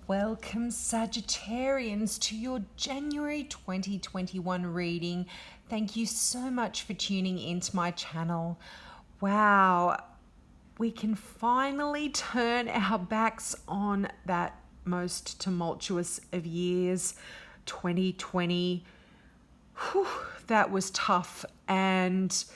Welcome, Sagittarians, to your January 2021 reading. Thank you so much for tuning into my channel. Wow, we can finally turn our backs on that most tumultuous of years, 2020. Whew, that was tough, and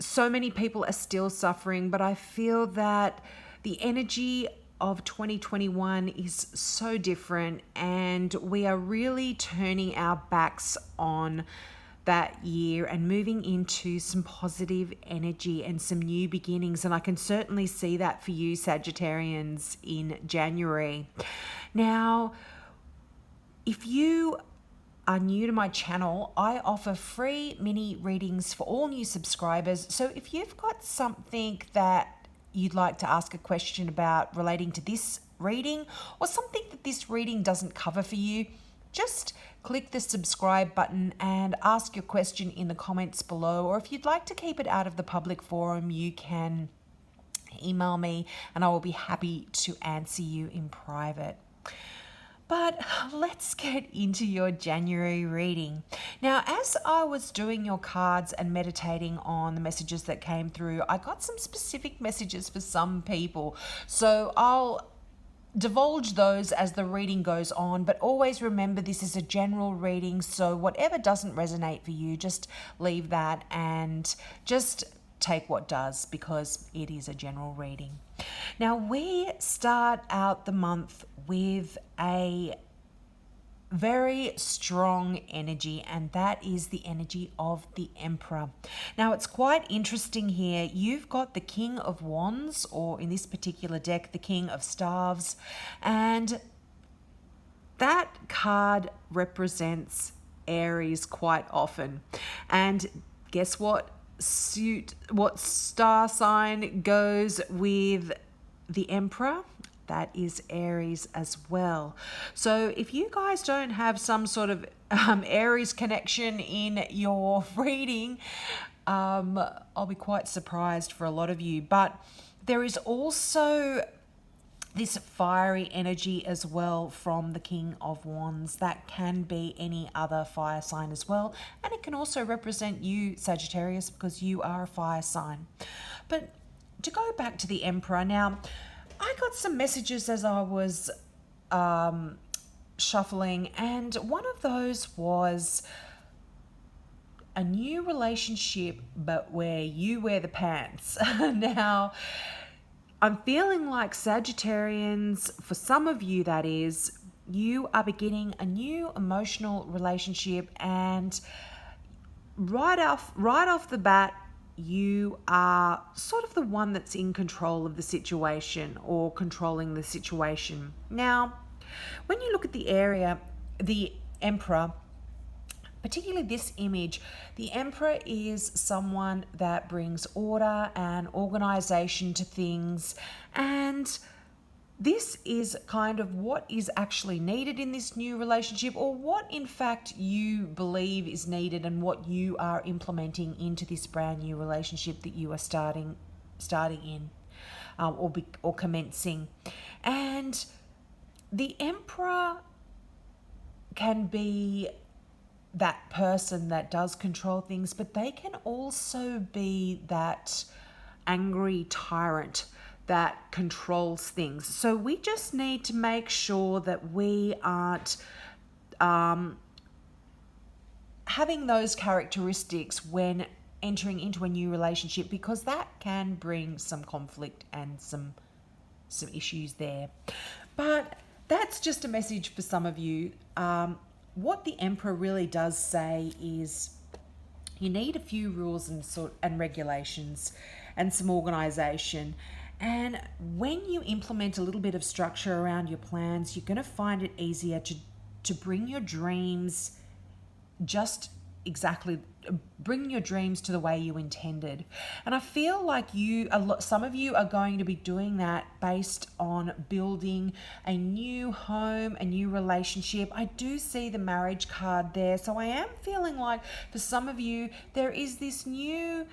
so many people are still suffering, but I feel that the energy of 2021 is so different, and we are really turning our backs on that year and moving into some positive energy and some new beginnings. And I can certainly see that for you, Sagittarians, in January. Now, if you are new to my channel, I offer free mini readings for all new subscribers. So if you've got something that you'd like to ask a question about relating to this reading, or something that this reading doesn't cover for you, just click the subscribe button and ask your question in the comments below. Or if you'd like to keep it out of the public forum, you can email me and I will be happy to answer you in private. But let's get into your January reading. Now, as I was doing your cards and meditating on the messages that came through, I got some specific messages for some people. So I'll divulge those as the reading goes on, but always remember this is a general reading. So whatever doesn't resonate for you, just leave that and just take what does, because it is a general reading. Now, we start out the month with a very strong energy, and that is the energy of the Emperor. Now, it's quite interesting here. You've got the King of Wands, or in this particular deck, the King of Staves, and that card represents Aries quite often. And guess what? What star sign goes with the Emperor? That is Aries as well. So if you guys don't have some sort of Aries connection in your reading, I'll be quite surprised for a lot of you. But there is also this fiery energy as well from the King of Wands. That can be any other fire sign as well. And it can also represent you, Sagittarius, because you are a fire sign. But to go back to the Emperor, now, I got some messages as I was shuffling, and one of those was a new relationship, but where you wear the pants. Now, I'm feeling like Sagittarians, for some of you that is, you are beginning a new emotional relationship, and right off the bat, you are sort of the one that's in control of the situation or controlling the situation. Now, when you look at the Emperor, particularly this image, the Emperor is someone that brings order and organization to things, and this is kind of what is actually needed in this new relationship, or what in fact you believe is needed and what you are implementing into this brand new relationship that you are starting in or commencing. And the Emperor can be that person that does control things, but they can also be that angry tyrant that controls things. So we just need to make sure that we aren't having those characteristics when entering into a new relationship, because that can bring some conflict and some issues there. But that's just a message for some of you. What the Emperor really does say is you need a few rules and regulations and some organization. And when you implement a little bit of structure around your plans, you're going to find it easier to bring your dreams bring your dreams to the way you intended. And I feel like some of you are going to be doing that based on building a new home, a new relationship. I do see the marriage card there. So I am feeling like for some of you, there is this new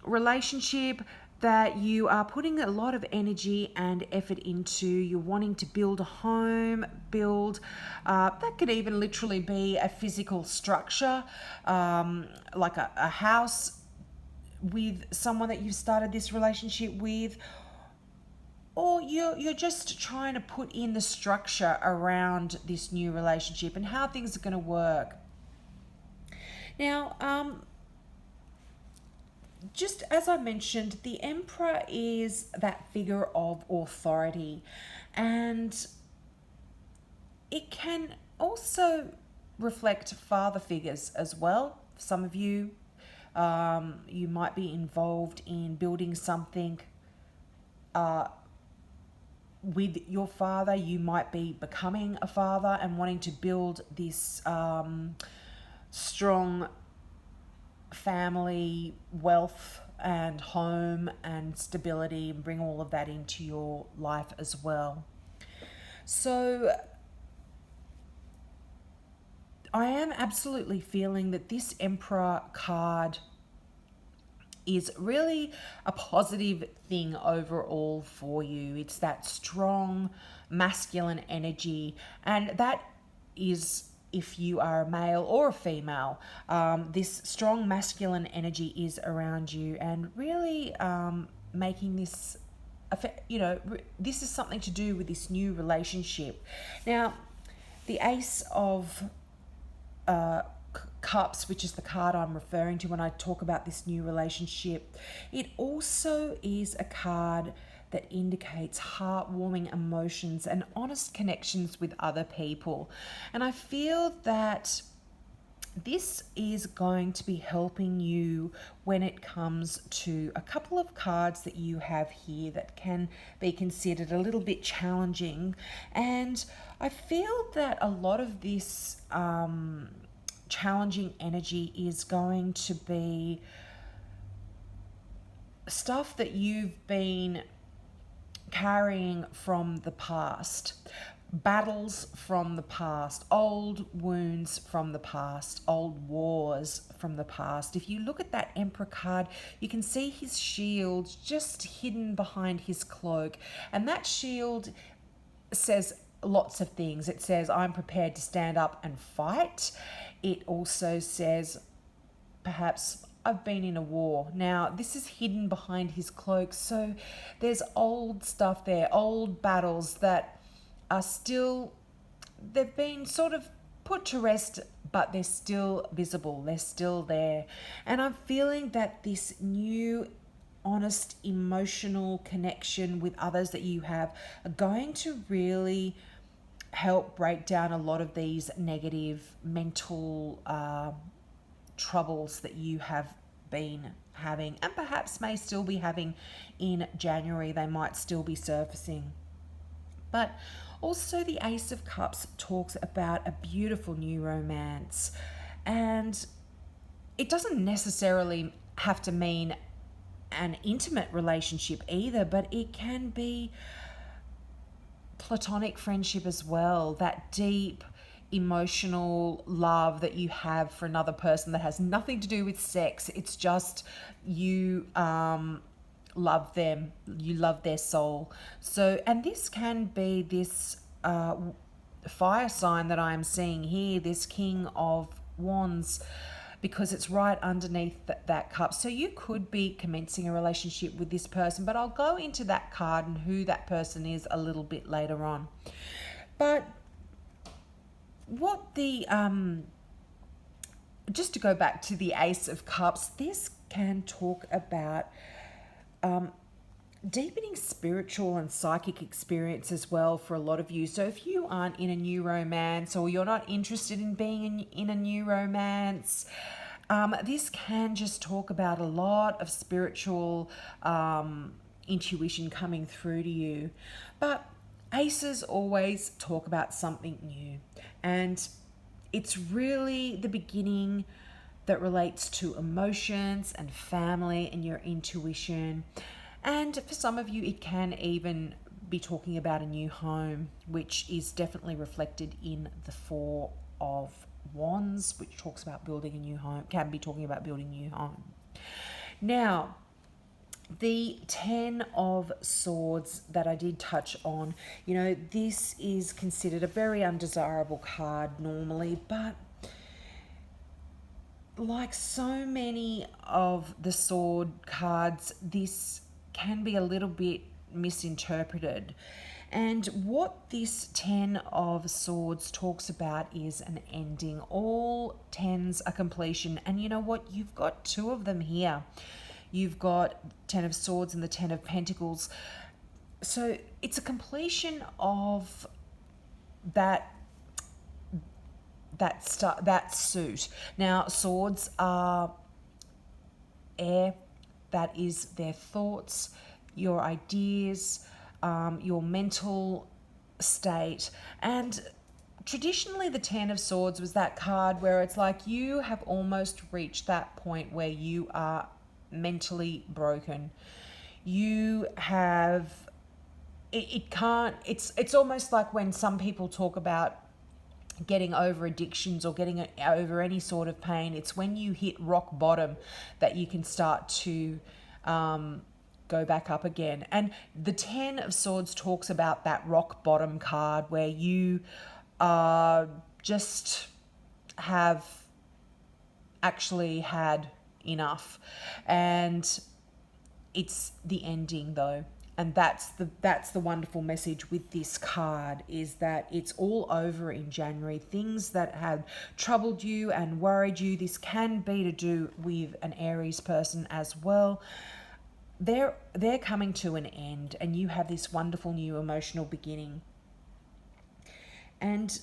relationship that you are putting a lot of energy and effort into. You're wanting to build a home, that could even literally be a physical structure, like a house with someone that you've started this relationship with, or you're just trying to put in the structure around this new relationship and how things are going to work. Now, just as I mentioned, the Emperor is that figure of authority, and it can also reflect father figures as well. Some of you, you might be involved in building something with your father. You might be becoming a father and wanting to build this strong family wealth and home and stability, and bring all of that into your life as well. So I am absolutely feeling that this Emperor card is really a positive thing overall for you. It's that strong masculine energy, and that is, if you are a male or a female, this strong masculine energy is around you, and really making this, this is something to do with this new relationship. Now, the Ace of Cups, which is the card I'm referring to when I talk about this new relationship, it also is a card that indicates heartwarming emotions and honest connections with other people. And I feel that this is going to be helping you when it comes to a couple of cards that you have here that can be considered a little bit challenging. And I feel that a lot of this challenging energy is going to be stuff that you've been carrying from the past, battles from the past, old wounds from the past, old wars from the past. If you look at that Emperor card, you can see his shield just hidden behind his cloak, and that shield says lots of things. It says, I'm prepared to stand up and fight. It also says, perhaps, I've been in a war. Now, this is hidden behind his cloak, so there's old stuff there, old battles that are still, they've been sort of put to rest, but they're still visible, they're still there. And I'm feeling that this new honest emotional connection with others that you have are going to really help break down a lot of these negative mental troubles that you have been having, and perhaps may still be having in January. They might still be surfacing. But also the Ace of Cups talks about a beautiful new romance, and it doesn't necessarily have to mean an intimate relationship either, but it can be platonic friendship as well, that deep emotional love that you have for another person that has nothing to do with sex. It's just you love them, you love their soul. So, and this can be this fire sign that I'm seeing here, this King of Wands, because it's right underneath that cup. So you could be commencing a relationship with this person, but I'll go into that card and who that person is a little bit later on. But what the just to go back to the Ace of Cups, this can talk about deepening spiritual and psychic experience as well for a lot of you. So if you aren't in a new romance, or you're not interested in being in a new romance, this can just talk about a lot of spiritual intuition coming through to you. But aces always talk about something new, and it's really the beginning that relates to emotions and family and your intuition. And for some of you, it can even be talking about a new home, which is definitely reflected in the Four of Wands, which talks about building a new home, can be talking about building a new home. Now, The Ten of Swords that I did touch on, this is considered a very undesirable card normally, but like so many of the sword cards, this can be a little bit misinterpreted. And what this Ten of Swords talks about is an ending. All tens are completion. And you know what? You've got two of them here. You've got Ten of Swords and the Ten of Pentacles. So it's a completion of that suit. Now, swords are air. That is their thoughts, your ideas, your mental state. And traditionally, the Ten of Swords was that card where it's like you have almost reached that point where you are mentally broken. You have it's almost like when some people talk about getting over addictions or getting over any sort of pain. It's when you hit rock bottom that you can start to go back up again. And the Ten of Swords talks about that rock bottom card where you just have actually had enough. And it's the ending though. And that's the wonderful message with this card, is that it's all over in January. Things that have troubled you and worried you, this can be to do with an Aries person as well. They're coming to an end, and you have this wonderful new emotional beginning. And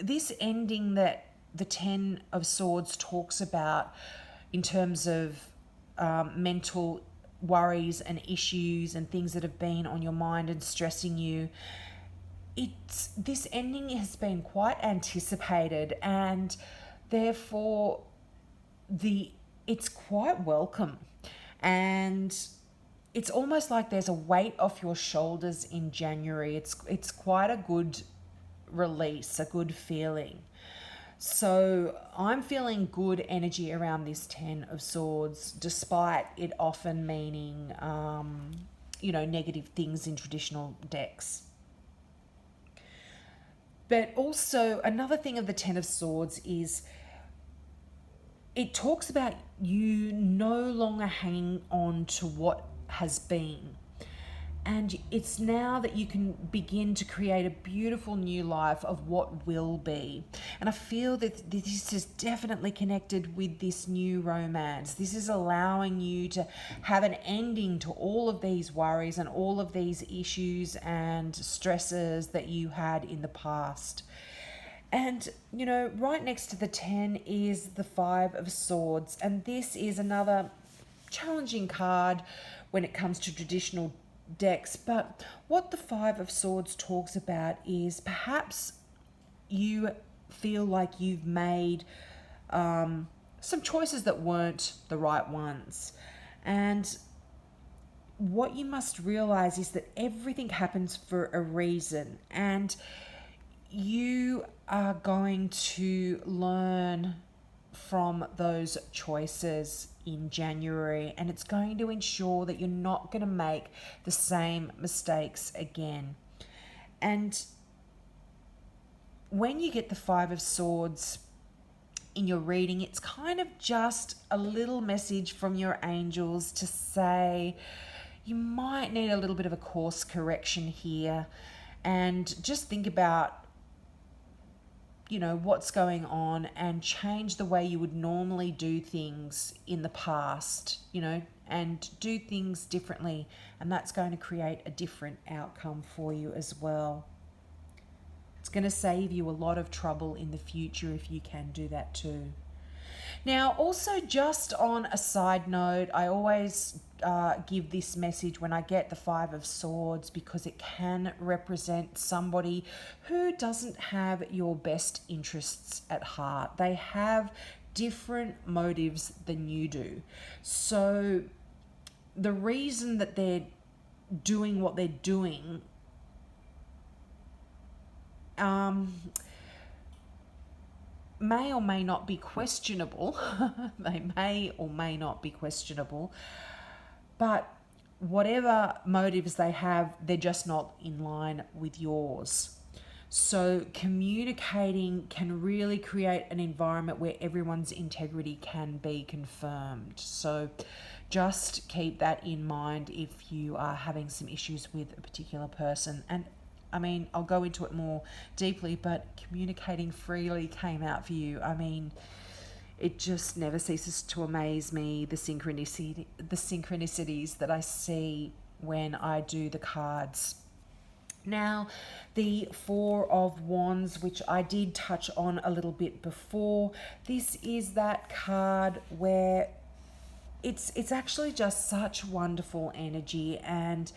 this ending that the Ten of Swords talks about in terms of mental worries and issues and things that have been on your mind and stressing you, this ending has been quite anticipated, and therefore it's quite welcome. And it's almost like there's a weight off your shoulders in January. It's quite a good release, a good feeling. So I'm feeling good energy around this Ten of Swords, despite it often meaning, negative things in traditional decks. But also another thing of the Ten of Swords is it talks about you no longer hanging on to what has been. And it's now that you can begin to create a beautiful new life of what will be. And I feel that this is definitely connected with this new romance. This is allowing you to have an ending to all of these worries and all of these issues and stresses that you had in the past. And, right next to the 10 is the 5 of Swords. And this is another challenging card when it comes to traditional decks. But what the 5 of Swords talks about is perhaps you feel like you've made some choices that weren't the right ones. And what you must realize is that everything happens for a reason. And you are going to learn from those choices in January, and it's going to ensure that you're not going to make the same mistakes again. And when you get the 5 of Swords in your reading, it's kind of just a little message from your angels to say you might need a little bit of a course correction here, and just think about what's going on and change the way you would normally do things in the past, and do things differently. And that's going to create a different outcome for you as well. It's going to save you a lot of trouble in the future if you can do that too. Now, also, just on a side note, I always give this message when I get the 5 of Swords, because it can represent somebody who doesn't have your best interests at heart. They have different motives than you do. So the reason that they're doing what they're doing may or may not be questionable. They may or may not be questionable. But whatever motives they have, they're just not in line with yours. So communicating can really create an environment where everyone's integrity can be confirmed. So just keep that in mind if you are having some issues with a particular person. And I mean, I'll go into it more deeply, but communicating freely came out for you. I mean, it just never ceases to amaze me, the synchronicities that I see when I do the cards. Now, the Four of Wands, which I did touch on a little bit before, this is that card where it's actually just such wonderful energy, and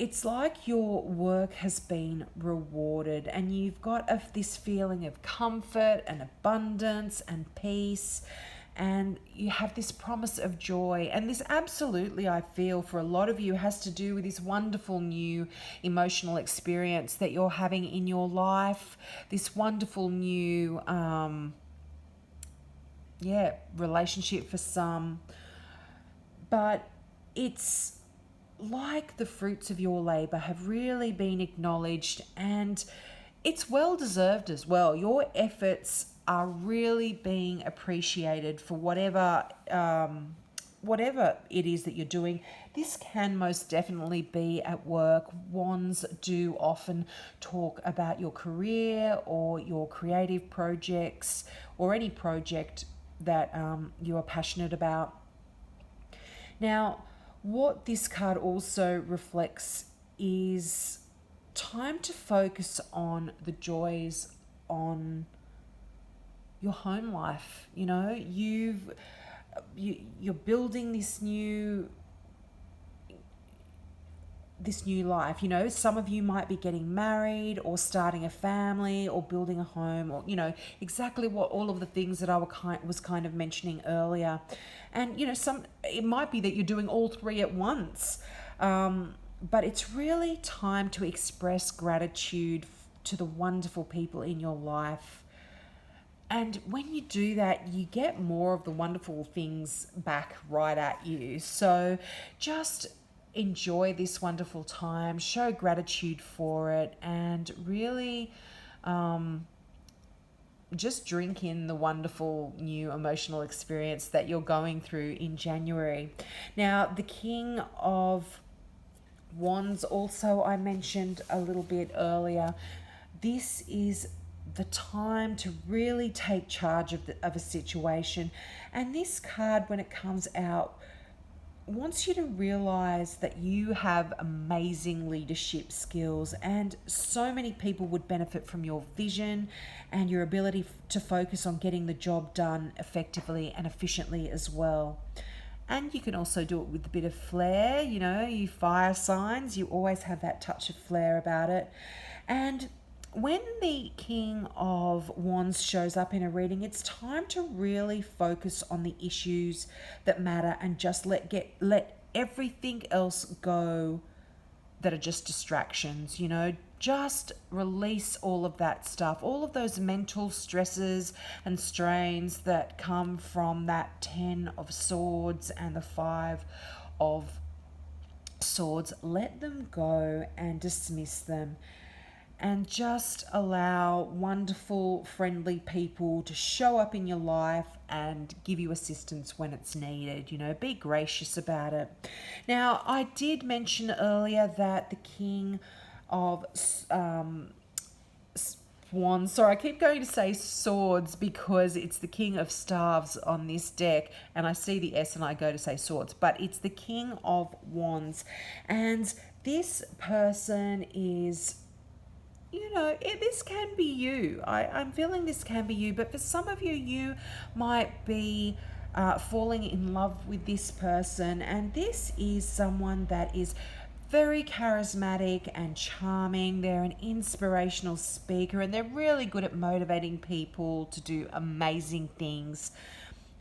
it's like your work has been rewarded and you've got this feeling of comfort and abundance and peace, and you have this promise of joy. And this absolutely, I feel, for a lot of you has to do with this wonderful new emotional experience that you're having in your life, this wonderful new relationship for some. But it's like the fruits of your labor have really been acknowledged, and it's well deserved as well. Your efforts are really being appreciated for whatever it is that you're doing. This can most definitely be at work. Wands do often talk about your career or your creative projects or any project that you are passionate about. Now, what this card also reflects is time to focus on the joys on your home life. You know, you're building this new life. You know, some of you might be getting married or starting a family or building a home, or, you know, exactly what all of the things that I was kind of mentioning earlier. And, you know, it might be that you're doing all three at once. But it's really time to express gratitude to the wonderful people in your life. And when you do that, you get more of the wonderful things back right at you. So just enjoy this wonderful time, show gratitude for it, and really just drink in the wonderful new emotional experience that you're going through in January. Now, the King of Wands also I mentioned a little bit earlier. This is the time to really take charge of a situation. And this card, when it comes out, wants you to realize that you have amazing leadership skills, and so many people would benefit from your vision and your ability to focus on getting the job done effectively and efficiently as well. And you can also do it with a bit of flair. You know, you fire signs, you always have that touch of flair about it. And when the King of Wands shows up in a reading, it's time to really focus on the issues that matter and just let everything else go that are just distractions. You know, just release all of that stuff, all of those mental stresses and strains that come from that 10 of Swords and the 5 of Swords. Let them go and dismiss them, and just allow wonderful, friendly people to show up in your life and give you assistance when it's needed. You know, be gracious about it. Now, I did mention earlier that the King of Wands, sorry, I keep going to say Swords because it's the King of Staves on this deck, and I see the S and I go to say Swords, but it's the King of Wands. And this person is, you know, this can be you. I'm feeling this can be you, but for some of you, you might be falling in love with this person, and this is someone that is very charismatic and charming. They're an inspirational speaker, and they're really good at motivating people to do amazing things.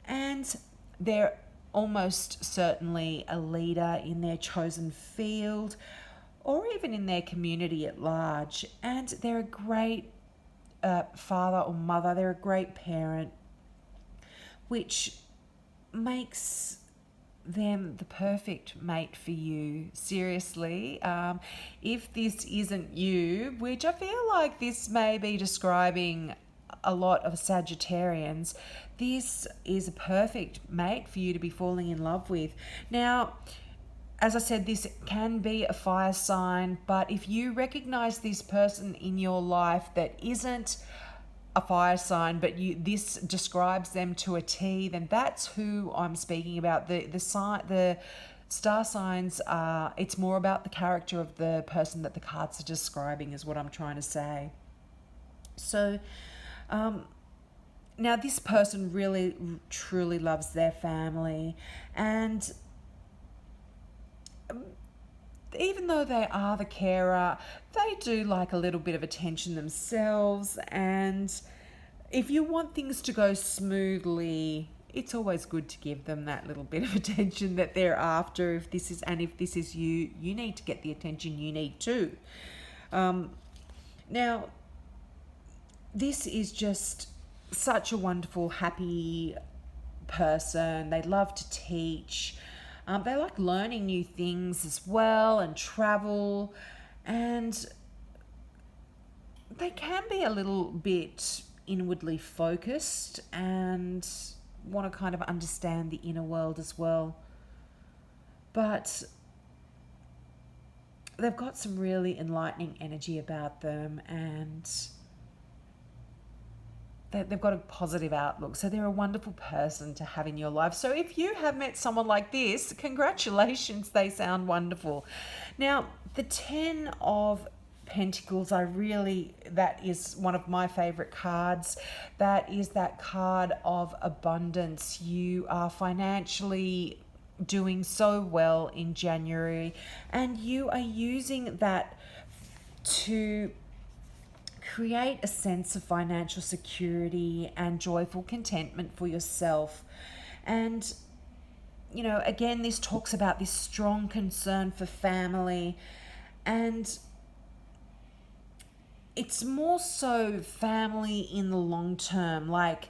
And they're almost certainly a leader in their chosen field or even in their community at large. And they're a great father or mother. They're a great parent, which makes them the perfect mate for you. Seriously, if this isn't you, which I feel like this may be describing a lot of Sagittarians, this is a perfect mate for you to be falling in love with. Now, as I said, this can be a fire sign, but if you recognize this person in your life that isn't a fire sign, but this describes them to a T, then that's who I'm speaking about. The star signs are, it's more about the character of the person that the cards are describing, is what I'm trying to say. So now this person really truly loves their family, and even though they are the carer, they do like a little bit of attention themselves. And if you want things to go smoothly, it's always good to give them that little bit of attention that they're after. If this is you, you need to get the attention you need too. Now, this is just such a wonderful, happy person. They love to teach. They like learning new things as well, and travel, and they can be a little bit inwardly focused and want to kind of understand the inner world as well. But they've got some really enlightening energy about them, and they've got a positive outlook. So they're a wonderful person to have in your life. So if you have met someone like this, congratulations, they sound wonderful. Now, the 10 of Pentacles, that is one of my favorite cards. That is that card of abundance. You are financially doing so well in January, and you are using that to create a sense of financial security and joyful contentment for yourself. And, you know, again, this talks about this strong concern for family, and it's more so family in the long term, like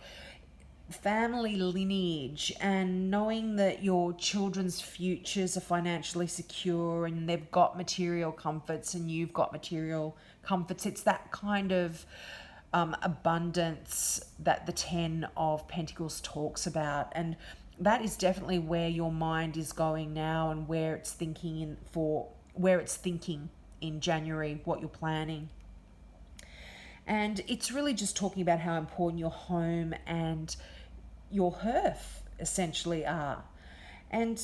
family lineage, and knowing that your children's futures are financially secure and they've got material comforts and you've got material comforts. It's that kind of abundance that the 10 of Pentacles talks about, and that is definitely where your mind is going now, and where it's thinking in January, what you're planning. And it's really just talking about how important your home and your hearth essentially are. And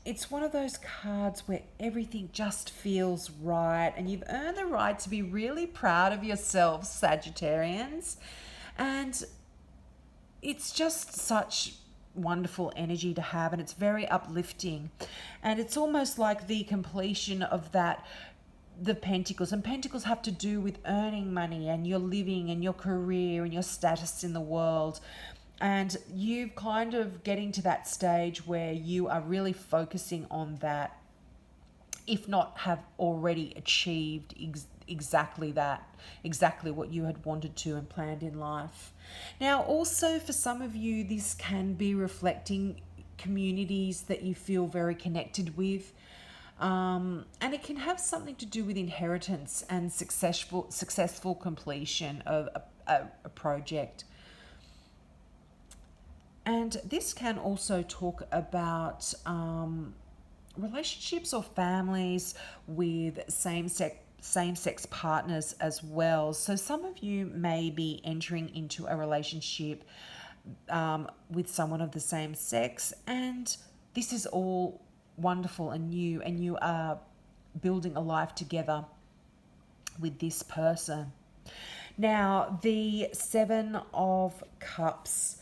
it's one of those cards where everything just feels right, and you've earned the right to be really proud of yourselves, Sagittarians. And it's just such wonderful energy to have, and it's very uplifting. And it's almost like the completion of that, the Pentacles. And Pentacles have to do with earning money and your living and your career and your status in the world. And you kind of getting to that stage where you are really focusing on that, if not have already achieved exactly what you had wanted to and planned in life. Now, also for some of you, this can be reflecting communities that you feel very connected with. And it can have something to do with inheritance and successful completion of a project. And this can also talk about relationships or families with same-sex partners as well. So some of you may be entering into a relationship with someone of the same sex, and this is all wonderful and new, and you are building a life together with this person. Now, the 7 of Cups.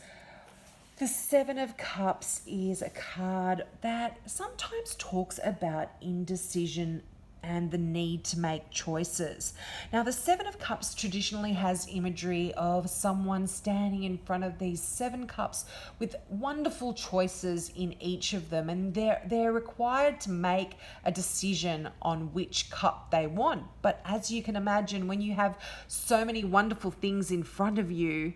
The 7 of Cups is a card that sometimes talks about indecision and the need to make choices. Now, the Seven of Cups traditionally has imagery of someone standing in front of these 7 cups with wonderful choices in each of them, and they're required to make a decision on which cup they want. But as you can imagine, when you have so many wonderful things in front of you,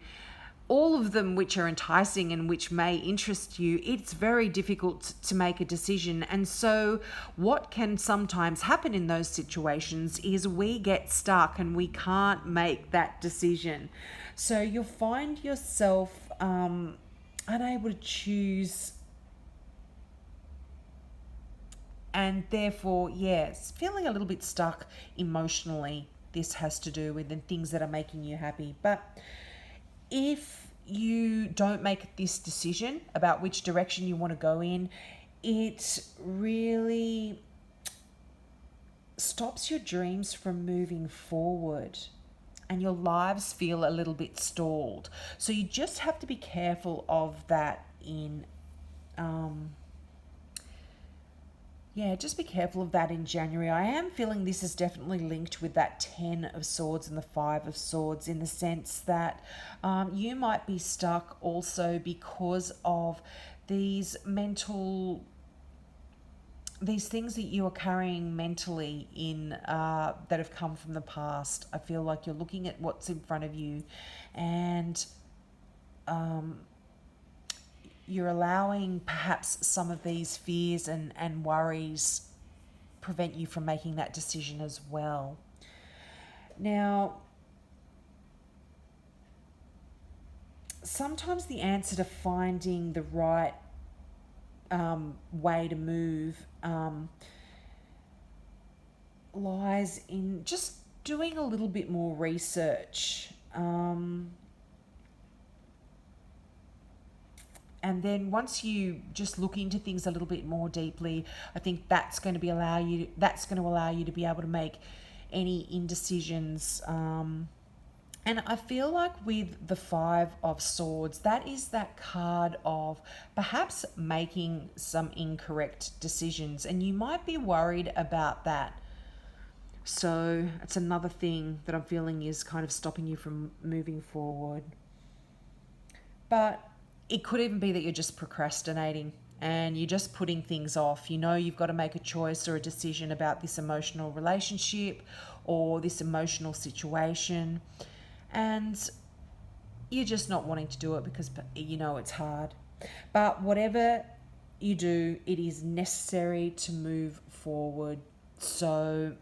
all of them which are enticing and which may interest you, it's very difficult to make a decision. And so what can sometimes happen in those situations is we get stuck and we can't make that decision. So you'll find yourself unable to choose, and therefore, yes, feeling a little bit stuck emotionally. This has to do with the things that are making you happy. But if you don't make this decision about which direction you want to go in, it really stops your dreams from moving forward and your lives feel a little bit stalled. So you just have to be careful of that just be careful of that in January. I am feeling this is definitely linked with that 10 of Swords and the 5 of Swords, in the sense that you might be stuck also because of these things that you are carrying mentally that have come from the past. I feel like you're looking at what's in front of you, and you're allowing perhaps some of these fears and worries prevent you from making that decision as well. Now, sometimes the answer to finding the right way to move lies in just doing a little bit more research. And then once you just look into things a little bit more deeply, I think that's going to allow you to be able to make any indecisions. And I feel like with the 5 of Swords, that is that card of perhaps making some incorrect decisions, and you might be worried about that. So it's another thing that I'm feeling is kind of stopping you from moving forward. But it could even be that you're just procrastinating and you're just putting things off. You know you've got to make a choice or a decision about this emotional relationship or this emotional situation, and you're just not wanting to do it because you know it's hard. But whatever you do, it is necessary to move forward. So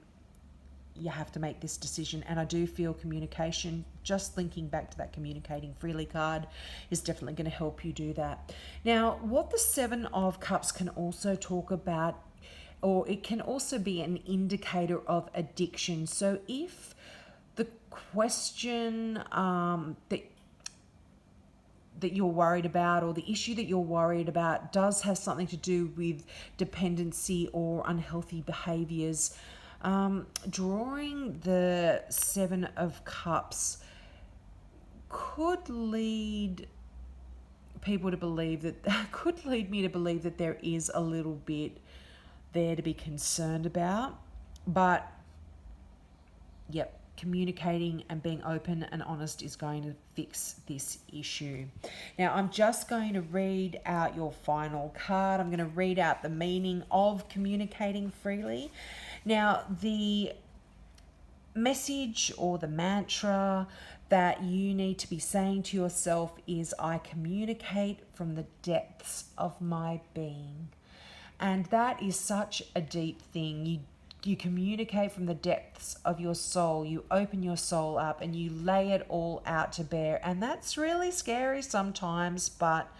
you have to make this decision. And I do feel communication, just linking back to that communicating freely card, is definitely going to help you do that. Now, what the 7 of Cups can also talk about, or it can also be an indicator of addiction. So if the question that you're worried about, or the issue that you're worried about, does have something to do with dependency or unhealthy behaviors, drawing the 7 of Cups could lead people to believe that could lead me to believe that there is a little bit there to be concerned about. But yep, communicating and being open and honest is going to fix this issue. Now, I'm just going to read out your final card. I'm going to read out the meaning of communicating freely. Now, the message or the mantra that you need to be saying to yourself is, I communicate from the depths of my being. And that is such a deep thing. You communicate from the depths of your soul. You open your soul up and you lay it all out to bear. And that's really scary sometimes, but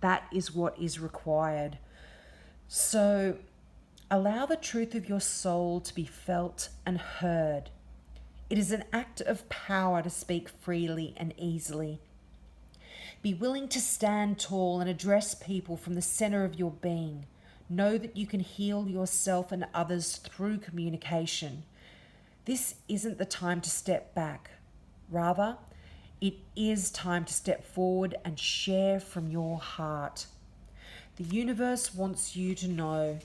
that is what is required. So allow the truth of your soul to be felt and heard. It is an act of power to speak freely and easily. Be willing to stand tall and address people from the center of your being. Know that you can heal yourself and others through communication. This isn't the time to step back. Rather, it is time to step forward and share from your heart. The universe wants you to know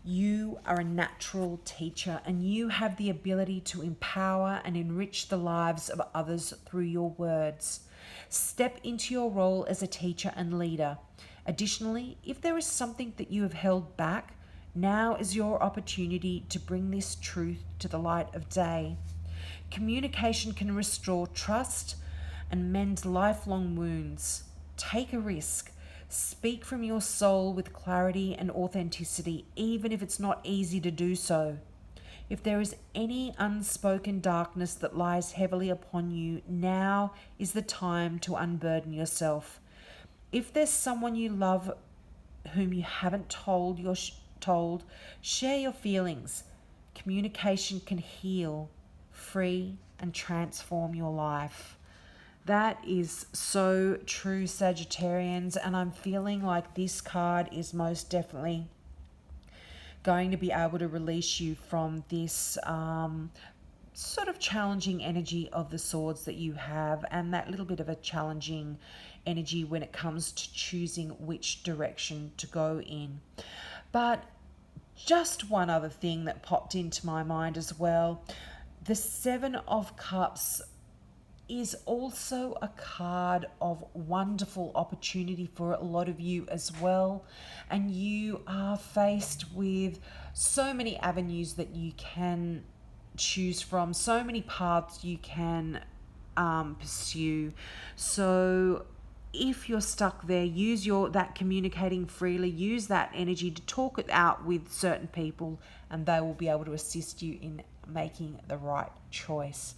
you You are a natural teacher and you have the ability to empower and enrich the lives of others through your words. Step into your role as a teacher and leader. Additionally, if there is something that you have held back, now is your opportunity to bring this truth to the light of day. Communication can restore trust and mend lifelong wounds. Take a risk. Speak from your soul with clarity and authenticity, even if it's not easy to do so. If there is any unspoken darkness that lies heavily upon you, now is the time to unburden yourself. If there's someone you love whom you haven't told, share your feelings. Communication can heal, free, and transform your life. That is so true, Sagittarians, and I'm feeling like this card is most definitely going to be able to release you from this sort of challenging energy of the swords that you have, and that little bit of a challenging energy when it comes to choosing which direction to go in. But just one other thing that popped into my mind as well. The Seven of Cups is also a card of wonderful opportunity for a lot of you as well. And you are faced with so many avenues that you can choose from, so many paths you can pursue. So if you're stuck there, use that communicating freely, use that energy to talk it out with certain people, and they will be able to assist you in making the right choice.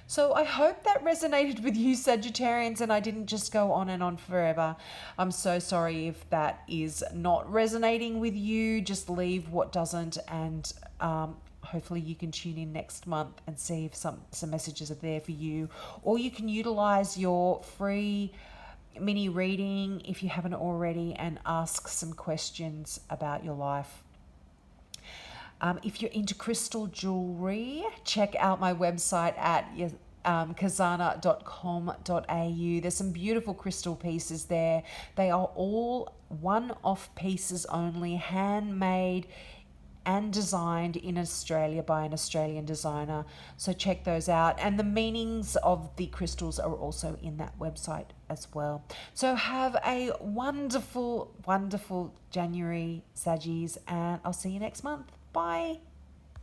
So I hope that resonated with you, Sagittarians, and I didn't just go on and on forever. I'm so sorry if that is not resonating with you. Just leave what doesn't, and hopefully you can tune in next month and see if some messages are there for you. Or you can utilize your free mini reading if you haven't already and ask some questions about your life. If you're into crystal jewelry, check out my website at kazana.com.au. There's some beautiful crystal pieces there. They are all one-off pieces only, handmade and designed in Australia by an Australian designer. So check those out. And the meanings of the crystals are also in that website as well. So have a wonderful, wonderful January, Saggies, and I'll see you next month. Bye.